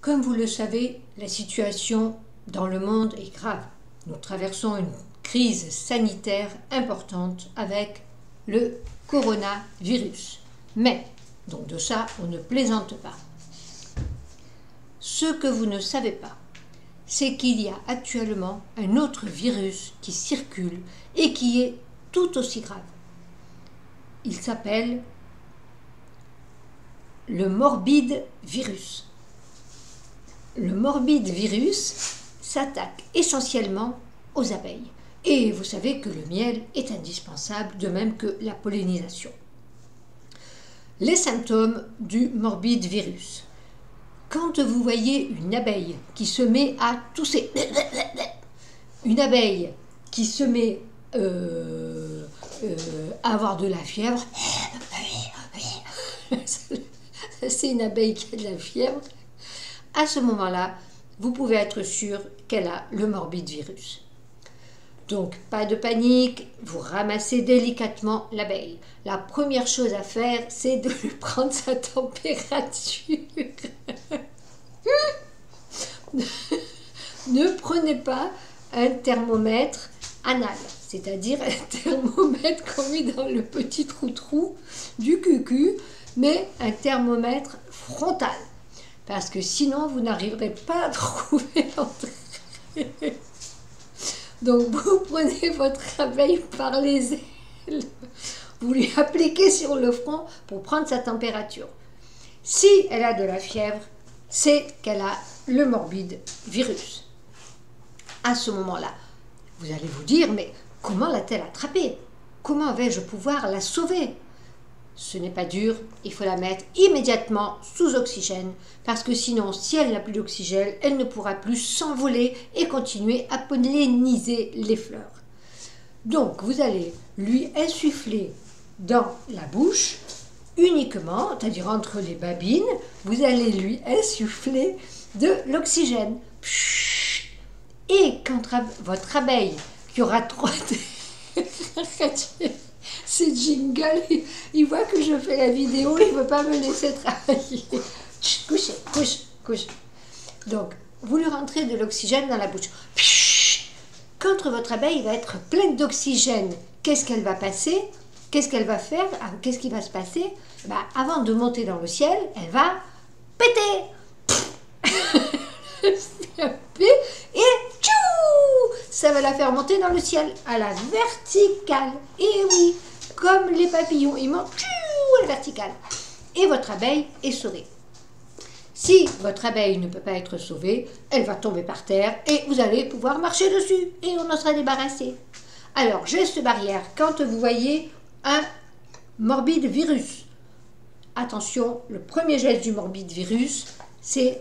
Comme vous le savez, la situation dans le monde est grave. Nous traversons une crise sanitaire importante avec le coronavirus. Mais, donc de ça, on ne plaisante pas. Ce que vous ne savez pas, c'est qu'il y a actuellement un autre virus qui circule et qui est tout aussi grave. Il s'appelle le morbide virus. Le morbide virus s'attaque essentiellement aux abeilles. Et vous savez que le miel est indispensable, de même que la pollinisation. Les symptômes du morbide virus. Quand vous voyez une abeille qui se met à tousser, une abeille qui se met à avoir de la fièvre, c'est une abeille qui a de la fièvre, à ce moment-là, vous pouvez être sûr qu'elle a le morbide virus. Donc, pas de panique, vous ramassez délicatement l'abeille. La première chose à faire, c'est de lui prendre sa température. Ne prenez pas un thermomètre anal, c'est-à-dire un thermomètre qu'on met dans le petit trou-trou du cucu, mais un thermomètre frontal. Parce que sinon, vous n'arriverez pas à trouver l'entrée. Donc, vous prenez votre abeille par les ailes, vous lui appliquez sur le front pour prendre sa température. Si elle a de la fièvre, c'est qu'elle a le morbide virus. À ce moment-là, vous allez vous dire, mais comment l'a-t-elle attrapée? Comment vais-je pouvoir la sauver? Ce n'est pas dur, il faut la mettre immédiatement sous oxygène, parce que sinon, si elle n'a plus d'oxygène, elle ne pourra plus s'envoler et continuer à polliniser les fleurs. Donc, vous allez lui insuffler dans la bouche, uniquement, c'est-à-dire entre les babines, vous allez lui insuffler de l'oxygène. Et quand votre abeille, qui aura trop de... C'est jingle, il voit que je fais la vidéo, il ne veut pas me laisser travailler. Couchez, couche. Donc, vous lui rentrez de l'oxygène dans la bouche. Quand votre abeille va être pleine d'oxygène, qu'est-ce qu'elle va passer? Qu'est-ce qu'elle va faire? Qu'est-ce qui va se passer? Avant de monter dans le ciel, elle va péter. Et tchou, ça va la faire monter dans le ciel à la verticale. Et oui, comme les papillons, ils montent à la verticale. Et votre abeille est sauvée. Si votre abeille ne peut pas être sauvée, elle va tomber par terre et vous allez pouvoir marcher dessus et on en sera débarrassé. Alors, geste barrière, quand vous voyez un morbide virus, attention, le premier geste du morbide virus, c'est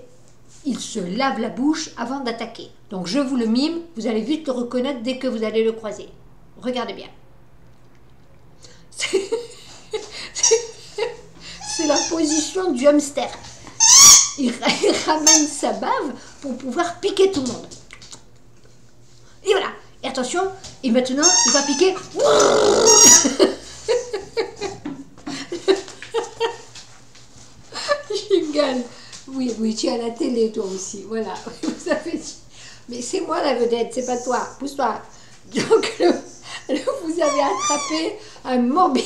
il se lave la bouche avant d'attaquer. Donc je vous le mime, vous allez vite le reconnaître dès que vous allez le croiser. Regardez bien. C'est la position du hamster. Il ramène sa bave pour pouvoir piquer tout le monde. Et voilà. Et attention, et maintenant, il va piquer. Je gagne. Oui, tu es à la télé toi aussi, voilà, vous avez dit. Mais c'est moi la vedette, c'est pas toi, pousse-toi. Donc, vous avez attrapé un morbide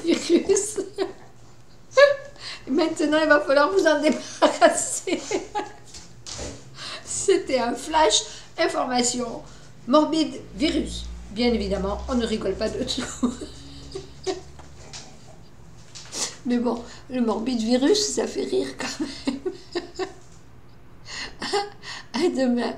virus. Maintenant, il va falloir vous en débarrasser. C'était un flash information. Morbide virus. Bien évidemment, on ne rigole pas de tout. Mais bon, le morbide virus, ça fait rire quand même. À demain.